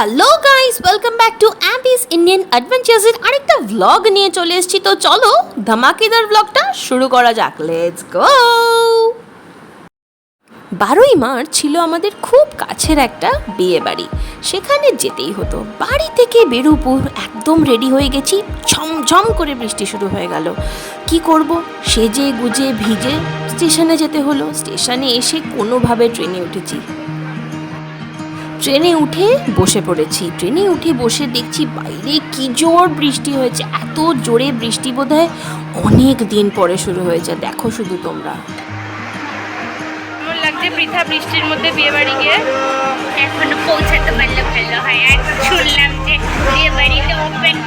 Hello guys, welcome back to Ampis Indian adventures এর আরেকটা vlog নিয়ে চলে এসেছি। তো চলো ধামাকেদার ভ্লগটা শুরু করা যাক। Let's go. 12ই মার্চ ছিল আমাদের খুব কাছের একটা বিয়ে বাড়ি, সেখানে যেতেই হতো। বাড়ি থেকে বেরোবো, একদম রেডি হয়ে গেছি, ঝমঝম করে বৃষ্টি শুরু হয়ে গেল। কি করব, সেজে গুজে ভিজে স্টেশনে যেতে হলো। স্টেশনে এসে কোনোভাবে ট্রেনে উঠেছি। ট্রেনে উঠে বসে পড়েছি। ট্রেনে উঠে বসে দেখছি বাইরে কি জোর বৃষ্টি হয়েছে। এত জোরে বৃষ্টি বোধহয় অনেক দিন পরে শুরু হয়েছে। দেখো শুধু তোমরা। কেমন লাগছে পৃথা বৃষ্টির মধ্যে বিয়ে বাড়ি গিয়ে? এখনো পৌঁছাতে পারলে ভালো হয়। আর শুনলাম যে বিয়ে বাড়িতে ওপেন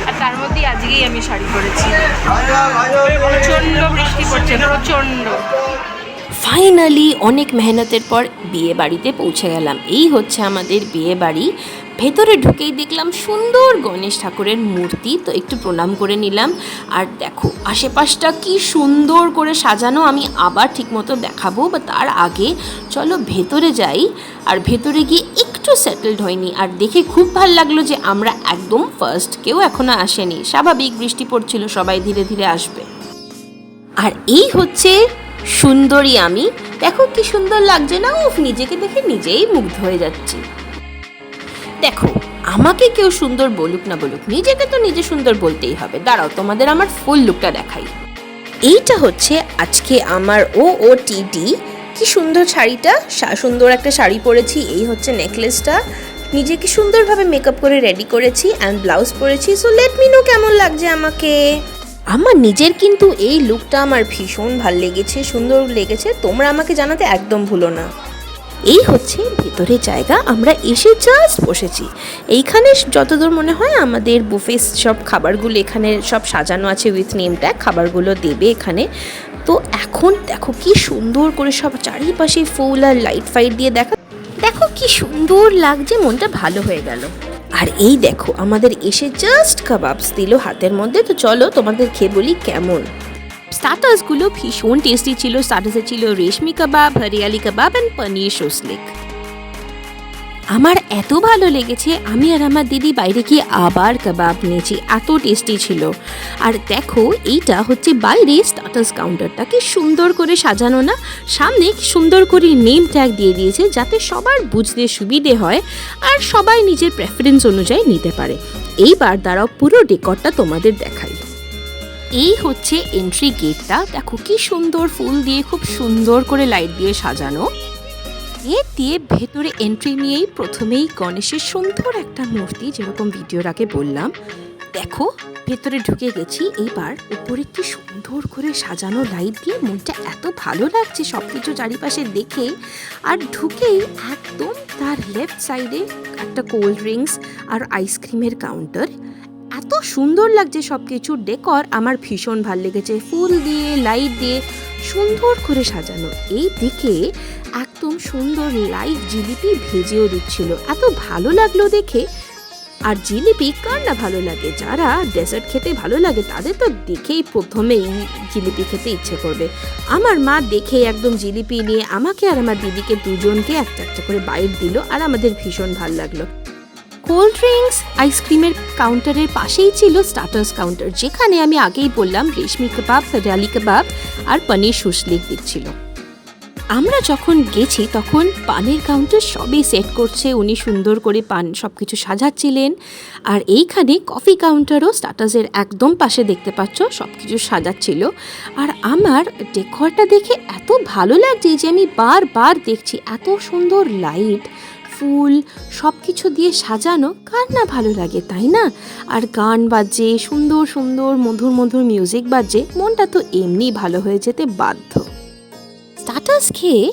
আর তার মধ্যে আজকেই আমি শাড়ি পরেছি। প্রচন্ড বৃষ্টি পড়ছে, প্রচন্ড। ফাইনালি অনেক মেহনতের পর বিয়ে বাড়িতে পৌঁছে গেলাম। এই হচ্ছে আমাদের বিয়ে বাড়ি। ভেতরে ঢুকেই দেখলাম সুন্দর গণেশ ঠাকুরের মূর্তি, তো একটু প্রণাম করে নিলাম। আর দেখো আশেপাশটা কি সুন্দর করে সাজানো, আমি আবার ঠিকমতো দেখাবো, বা তার আগে চলো ভেতরে যাই। আর ভেতরে গিয়ে একটু সেটেলড হয়নি, আর দেখে খুব ভালো লাগলো যে আমরা একদম ফার্স্ট, কেউ এখনো আসেনি। স্বাভাবিক বৃষ্টি পড়ছিল, সবাই ধীরে ধীরে আসবে। আর এই হচ্ছে সুন্দরী আমি। দেখো কি সুন্দর লাগছে না? উফ, নিজেকে দেখে নিজেই মুগ্ধ হয়ে যাচ্ছি। দেখো আমাকে কেউ সুন্দর বলুক না বলুক, নিজেকে তো নিজে সুন্দর বলতেই হবে। দাঁড়াও তোমাদের আমার ফুল লুকটা দেখাই। এইটা হচ্ছে আজকে আমার OOTD। কি সুন্দর শাড়িটা, সুন্দর একটা শাড়ি পরেছি। এই হচ্ছে নেকলেসটা। নিজেকে সুন্দরভাবে মেকআপ করে রেডি করেছি অ্যান্ড ব্লাউজ পরেছি। সো লেট মি নো কেমন লাগছে আমাকে। আমার নিজের কিন্তু এই লুকটা আমার ভীষণ ভাল লেগেছে, সুন্দর লেগেছে। তোমরা আমাকে জানাতে একদম ভুলো না। এই হচ্ছে ভেতরে জায়গা, আমরা এসে জাস্ট বসেছি। এইখানে যতদূর মনে হয় আমাদের বুফে সব খাবারগুলো এখানে সব সাজানো আছে উইথ নেম ট্যাগ। খাবারগুলো দেবে এখানে। তো এখন দেখো কি সুন্দর করে সব চারিপাশে ফুল আর লাইট ফাইট দিয়ে দেখো কি সুন্দর লাগছে, মনটা ভালো হয়ে গেল। আর এই দেখো আমাদের এসে জাস্ট কাবাবস দিল হাতের মধ্যে। তো চলো তোমাদের খেয়ে বলি কেমন। স্টার্টার্সগুলো ভীষণ টেস্টি ছিল। স্টার্টার্সে ছিল রেশমি কাবাব, হরিয়ালি কাবাব অ্যান্ড পনির শুসলিক। আমার এত ভালো লেগেছে, আমি আর আমার দিদি বাইরে গিয়ে আবার কাবাব নিয়েছি, এত টেস্টি ছিল। আর দেখো এইটা হচ্ছে বাইরে স্টার্টার্স কাউন্টারটা, কি সুন্দর করে সাজানো না? সামনে সুন্দর করে নেম ট্যাগ দিয়ে দিয়েছে যাতে সবার বুঝতে সুবিধে হয় আর সবাই নিজের প্রেফারেন্স অনুযায়ী নিতে পারে। এইবার দাঁড়াও পুরো ডেকরটা তোমাদের দেখাই। এই হচ্ছে এন্ট্রি গেটটা। দেখো কি সুন্দর ফুল দিয়ে খুব সুন্দর করে লাইট দিয়ে সাজানো। গেট দিয়ে ভেতরে এন্ট্রি নিয়েই প্রথমেই গণেশের সুন্দর একটা মূর্তি, যেরকম ভিডিওর আগে বললাম। দেখো ভেতরে ঢুকে গেছি। এইবার উপরে কি সুন্দর করে সাজানো লাইট দিয়ে, মনটা এত ভালো লাগছে সবকিছু চারিপাশে দেখে। আর ঢুকেই একদম তার লেফট সাইডে একটা কোল্ড ড্রিঙ্কস আর আইসক্রিমের কাউন্টার। এত সুন্দর লাগছে সব কিছু ডেকর, আমার ভীষণ ভালো লেগেছে। ফুল দিয়ে লাইট দিয়ে সুন্দর করে সাজানো। এই দিকে একদম সুন্দর লাইট জিলিপি ভেজেও দিচ্ছিল, এত ভালো লাগলো দেখে। আর জিলিপি কার না ভালো লাগে? যারা ডেজার্ট খেতে ভালো লাগে তাদের তো দেখেই প্রথমেই জিলিপি খেতে ইচ্ছে করবে। আমার মা দেখে একদম জিলিপি নিয়ে আমাকে আর আমার দিদিকে দুজনকে একটা একটা করে বাইট দিল, আর আমাদের ভীষণ ভালো লাগলো। কোল্ড ড্রিঙ্কস আইসক্রিমের কাউন্টারের পাশেই ছিল স্টার্টার্স কাউন্টার, যেখানে আমি আগেই বললাম রেশমি কাবাব, হরিয়ালি কাবাব আর পনির শুসলিক দিচ্ছিল। আমরা যখন গেছি তখন পানের কাউন্টার সবই সেট করছে, উনি সুন্দর করে পান সব কিছু সাজাচ্ছিলেন। আর এইখানে কফি কাউন্টারও স্টার্টার্সের একদম পাশে দেখতে পাচ্ছ সব কিছু সাজাচ্ছিল। আর আমার ডেকরটা দেখে এত ভালো লাগছে যে আমি বারবার দেখছি। এত সুন্দর লাইট, ফুল সব কিছু দিয়ে সাজানো, কার না ভালো লাগে, তাই না? আর গান বাজে, সুন্দর সুন্দর মধুর মধুর মিউজিক বাজে, মনটা তো এমনি ভালো হয়ে যেতে বাধ্য। স্টার্টার্স খেয়ে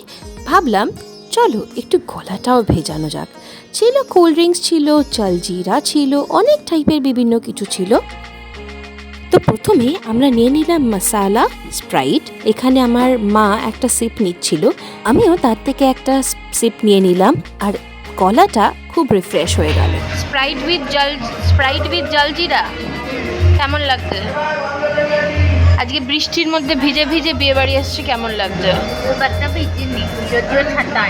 ভাবলাম চলো একটু গলাটাও ভেজানো যাক। ছিল কোল্ড ড্রিঙ্কস, ছিল জলজিরা, ছিল অনেক টাইপের বিভিন্ন কিছু ছিল। তো প্রথমে আমরা নিয়ে নিলাম মশালা স্প্রাইট। এখানে আমার মা একটা সিপ নিচ্ছিল, আমিও তার থেকে একটা সিপ নিয়ে নিলাম। আর গলাটা খুব রিফ্রেশ হয়ে গেল। স্প্রাইট উইথ জলজিরা কেমন লাগছে? আজকে বৃষ্টির মধ্যে ভিজে ভিজে বিয়ে বাড়ি আসছে, কেমন লাগছে? ভিজিনি, যদিও ঠান্ডা।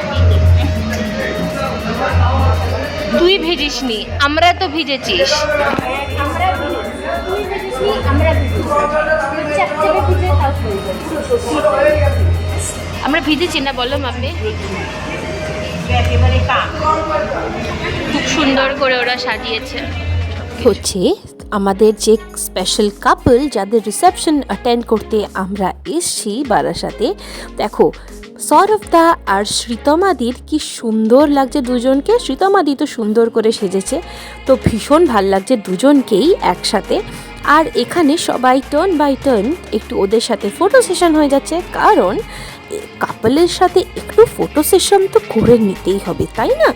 তুই ভিজিসনি, আমরা তো ভিজেছিস। আমরা ভিজেছি না বলো মাম্মি? খুব সুন্দর করে ওরা সাজিয়েছে। হচ্ছে আমাদের যে স্পেশাল কাপল যাদের রিসেপশন অ্যাটেন্ড করতে আমরা এসছি বারাসাতে। দেখো সৌরভদা আর শ্রীতমাদির কি সুন্দর লাগছে দুজনকে। শ্রীতমাদি তো সুন্দর করে সেজেছে, তো ভীষণ ভাল লাগছে দুজনকেই একসাথে। আর এখানে সবাই টার্ন বাই টার্ন একটু ওদের সাথে ফটো সেশন হয়ে যাচ্ছে, কারণ কাপলের সাথে একটু ফটো সেশন তো করে নিতেই হবে, তাই না?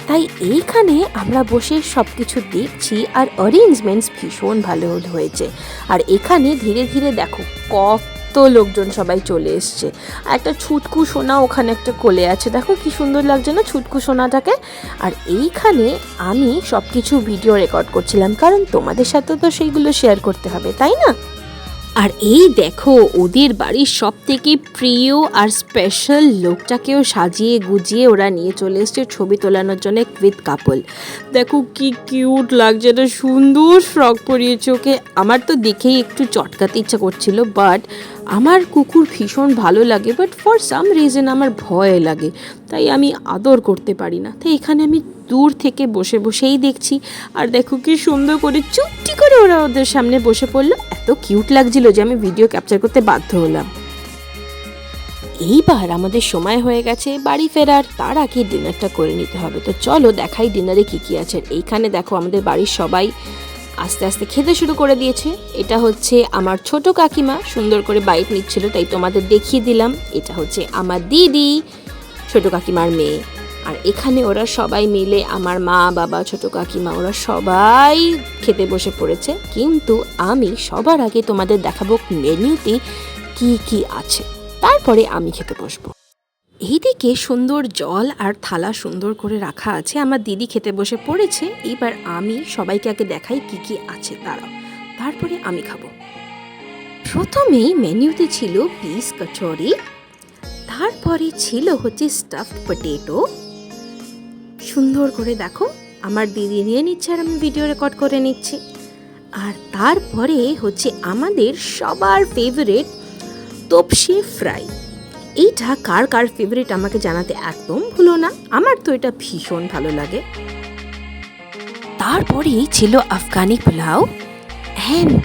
তাই এইখানে আমরা বসে সব কিছু দেখছি, আর অ্যারেঞ্জমেন্টস ভীষণ ভালো হয়েছে। আর এখানে ধীরে ধীরে দেখো কত লোকজন সবাই চলে এসছে। আর একটা ছুটকু সোনা ওখানে একটা কোলে আছে, দেখো কি সুন্দর লাগছে না ছুটকু সোনাটাকে। আর এইখানে আমি সব কিছু ভিডিও রেকর্ড করছিলাম, কারণ তোমাদের সাথে তো সেইগুলো শেয়ার করতে হবে, তাই না? আর এই দেখো ওদের বাড়ির সব থেকে প্রিয় আর স্পেশাল লোকটাকেও সাজিয়ে গুজিয়ে ওরা নিয়ে চলে এসছে ছবি তোলানোর জন্য উইথ কাপল। দেখো কি কিউট লাগছে, একটা সুন্দর ফ্রক পরিয়েছে ওকে। আমার তো দেখেই একটু চটকাতে ইচ্ছা করছিল, বাট আমার কুকুর ভীষণ ভালো লাগে, বাট ফর সাম রিজন আমার ভয় লাগে, তাই আমি আদর করতে পারি না। তাই এখানে আমি দূর থেকে বসে বসেই দেখছি। আর দেখো কি সুন্দর করে চুপটি করে ওরা ওদের সামনে বসে পড়লো। এত কিউট লাগছিল যে আমি ভিডিও ক্যাপচার করতে বাধ্য হলাম। এইবার আমাদের সময় হয়ে গেছে বাড়ি ফেরার, তার আগে ডিনারটা করে নিতে হবে। তো চলো দেখাই ডিনারে কি কি আছে। এইখানে দেখো আমাদের বাড়ির সবাই আস্তে আস্তে খেতে শুরু করে দিয়েছে। এটা হচ্ছে আমার ছোট কাকিমা সুন্দর করে বাইট নিচ্ছিল, তাই তোমাদের দেখিয়ে দিলাম। এটা হচ্ছে আমার দিদি, ছোট কাকিমার মেয়ে। আর এখানে ওরা সবাই মিলে আমার মা বাবা ছোট কাকিমা ওরা সবাই খেতে বসে পড়েছে। কিন্তু আমি সবার আগে তোমাদের দেখাবো মেনুতে কি কি আছে, তারপরে আমি খেতে বসবো। এইদিকে সুন্দর জল আর থালা সুন্দর করে রাখা আছে, আমার দিদি খেতে বসে পড়েছে। এবার আমি সবাইকে আগে দেখাই কি কি আছে তারা, তারপরে আমি খাবো। প্রথমেই মেনুতে ছিল পিস কচুরি, তারপরে ছিল হচ্ছে স্টাফড পটেটো। সুন্দর করে দেখো আমার দিদি নিয়ে নিচ্ছে আর আমি ভিডিও রেকর্ড করে নিচ্ছি। আর তারপরে হচ্ছে আমাদের সবার ফেভারিট তোপসে ফ্রাই। এইটা কার কার ফেভারিট আমাকে জানাতে একদম ভুলো না, আমার তো এটা ভীষণ ভালো লাগে। তারপরেই ছিল Afghani pulao and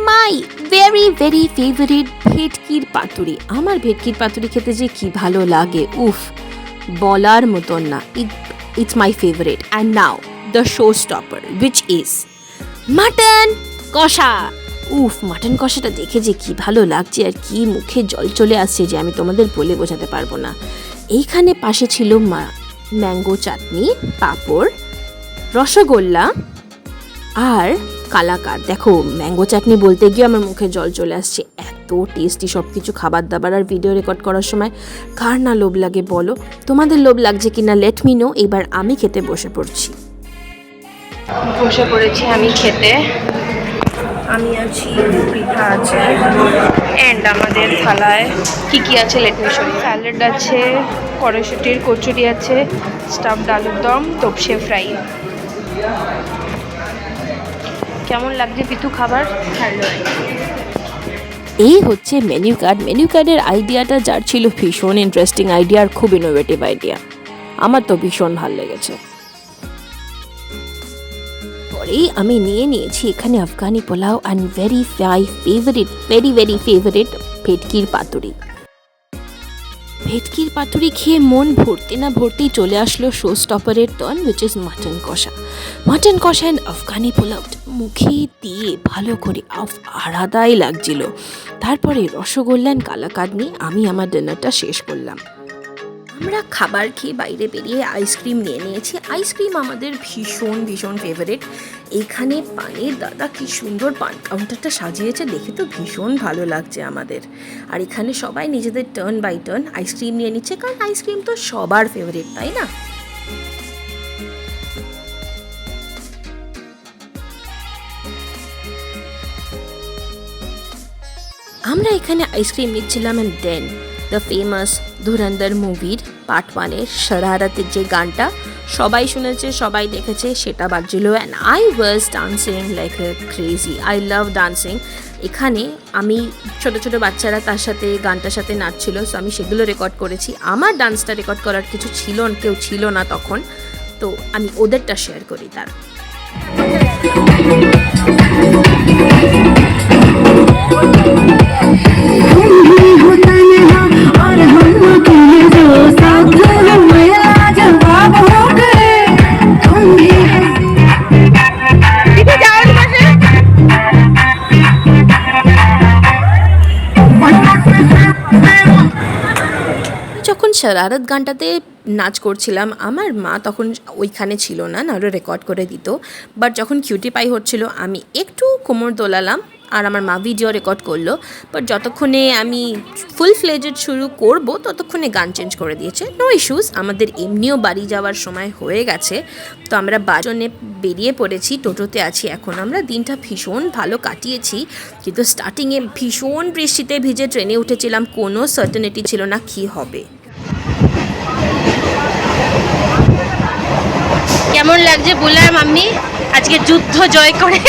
my very very favourite ভেটকির পাতুরি। আমার ভেটকির পাতুরি খেতে যে কি ভালো লাগে, উফ বলার মতন না। It's my favorite. And now the showstopper, which is mutton কষা। উফ মাটন কষাটা দেখে যে কি ভালো লাগছে আর কি মুখে জল চলে আসছে যে আমি তোমাদের বলে বোঝাতে পারবো না। এইখানে পাশে ছিল ম্যাঙ্গো চাটনি, পাঁপড়, রসগোল্লা আর কালাকার। দেখো ম্যাঙ্গো চাটনি বলতে গিয়ে আমার মুখে জল চলে আসছে, এত টেস্টি সব কিছু খাবার দাবার। আর ভিডিও রেকর্ড করার সময় কার না লোভ লাগে বলো? তোমাদের লোভ লাগছে কিনা লেট মি নো। এবার আমি খেতে বসে পড়ছি। বসে পড়েছি আমি খেতে। আমি আছি, পিঠা আছে, অ্যান্ড আমাদের থালায় কি কি আছে লেট মি শো। স্যালাড আছে, কড়াইশুটির কচুরি আছে, স্টাফড আলুর দম, তোপসে ফ্রাই। কেমন লাগছে পিতু খাবার? ভালো। এই হচ্ছে মেনু কার্ড। মেনু কার্ডের আইডিয়াটা যার ছিল ভীষণ ইন্টারেস্টিং আইডিয়া আর খুব ইনোভেটিভ আইডিয়া, আমার তো ভীষণ ভালো লেগেছে। পরেই আমি নিয়ে নিয়েছি এখানে Afghani pulao and very very favourite ভেটকির পাতুরি। ভেটকির পাতুরি খেয়ে মন ভরতে না ভরতেই চলে আসলো শো স্টপারের turn, which is mutton kosha. Mutton kosha and Afghani pulao মুখে দিয়ে ভালো করে আলাদাই লাগছিল। তারপরে রসগোল্লা অ্যান্ড কালাকাদ নিয়ে আমি আমার ডিনারটা শেষ করলাম। আমরা খাবার খেয়ে বাইরে বেরিয়ে আইসক্রিম নিয়ে নিয়েছি। আইসক্রিম আমাদের ভীষণ ফেভারিট। এইখানে পানের দাদা কি সুন্দর পান কাউন্টারটা সাজিয়েছে, দেখে তো ভীষণ ভালো লাগছে আমাদের। আর এখানে সবাই নিজেদের টার্ন বাই টার্ন আইসক্রিম নিয়ে নিচ্ছে, কারণ আইসক্রিম তো সবার ফেভারিট, তাই না? আমরা এখানে আইসক্রিম নিচ্ছিলাম অ্যান্ড দেন দ্য ফেমাস ধুরন্ধর মুভির পার্ট 1-এর শরারতের যে গানটা সবাই শুনেছে, সবাই দেখেছে, সেটা বাজছিল। And I was dancing like a crazy. I love dancing. এখানে আমি ছোট ছোট বাচ্চারা তার সাথে গানটার সাথে নাচছিল, সো আমি সেগুলো রেকর্ড করেছি। আমার ডান্সটা রেকর্ড করার কেউ ছিল না তখন, তো আমি ওদেরটা শেয়ার করি তার। যখন শরারত গানটাতে নাচ করছিলাম, আমার মা তখন ওইখানে ছিল না, নাহলে রেকর্ড করে দিত। বাট যখন কিউটি পাই হচ্ছিল, আমি একটু কোমর দোলালাম আর আমার মা ভিডিও রেকর্ড করলো। বাট যতক্ষণে আমি ফুল ফ্লেজেড শুরু করব ততক্ষণে গান চেঞ্জ করে দিয়েছে। নো ইস্যুস, আমাদের এমনিও বাড়ি যাওয়ার সময় হয়ে গেছে, তো আমরা বাজনে বেরিয়ে পড়েছি, টোটোতে আছি এখন আমরা। দিনটা ভীষণ ভালো কাটিয়েছি, কিন্তু স্টার্টিংয়ে ভীষণ বৃষ্টিতে ভিজে ট্রেনে উঠেছিলাম, কোনো সার্টেনিটি ছিল না কী হবে। কেমন লাগছে বুলার মাম্মি আজকে যুদ্ধ জয় করে?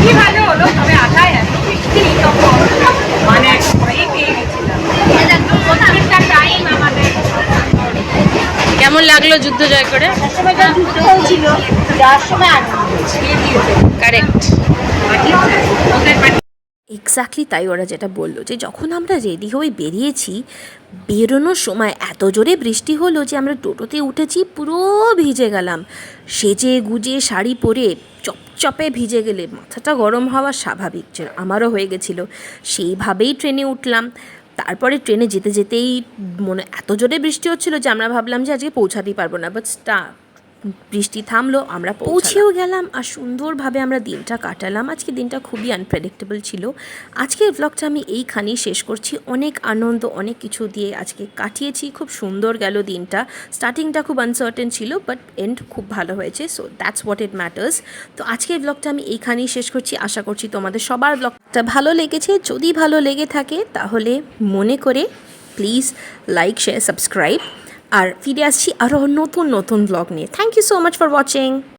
কি ভালো হলো, তবে আধায় এত বৃষ্টি তখন মানে ভয়ে পেয়ে গেছিলাম। প্রত্যেকটা টাইম আমাদের কেমন লাগলো যুদ্ধ জয় করে? যুদ্ধ হয়েছিল, যাওয়ার সময় আনন্দ ছিঁড়ে দিয়েছে। কারেক্ট। এক্স্যাক্টলি তাই, ওরা যেটা বললো যে যখন আমরা রেডি হয়ে বেরিয়েছি, বেরোনোর সময় এত জোরে বৃষ্টি হলো যে আমরা টোটোতে উঠেছি, পুরো ভিজে গেলাম। সেজে গুজে শাড়ি পরে চপচপে ভিজে গেলে মাথাটা গরম হওয়া স্বাভাবিক, যে আমারও হয়ে গেছিলো। সেইভাবেই ট্রেনে উঠলাম। তারপরে ট্রেনে যেতে যেতেই মনে এত জোরে বৃষ্টি হচ্ছিলো যে আমরা ভাবলাম যে আজকে পৌঁছাতেই পারবো না, বাট বৃষ্টি থামলো, আমরা পৌঁছেও গেলাম আর সুন্দরভাবে আমরা দিনটা কাটালাম। আজকে দিনটা খুবই আনপ্রেডিক্টেবল ছিল। আজকের ব্লগটা আমি এইখানেই শেষ করছি। অনেক আনন্দ, অনেক কিছু দিয়ে আজকে কাটিয়েছি, খুব সুন্দর গেল দিনটা। স্টার্টিংটা খুব আনসার্টেন ছিল, বাট এন্ড খুব ভালো হয়েছে, so that's what it matters. তো আজকের ব্লগটা আমি এইখানেই শেষ করছি। আশা করছি তোমাদের সবার ব্লগটা ভালো লেগেছে। যদি ভালো লেগে থাকে তাহলে মনে করে প্লিজ লাইক, শেয়ার, সাবস্ক্রাইব। আর ফিরে আসছি আরও নতুন নতুন ব্লগ নিয়ে। Thank you so much for watching.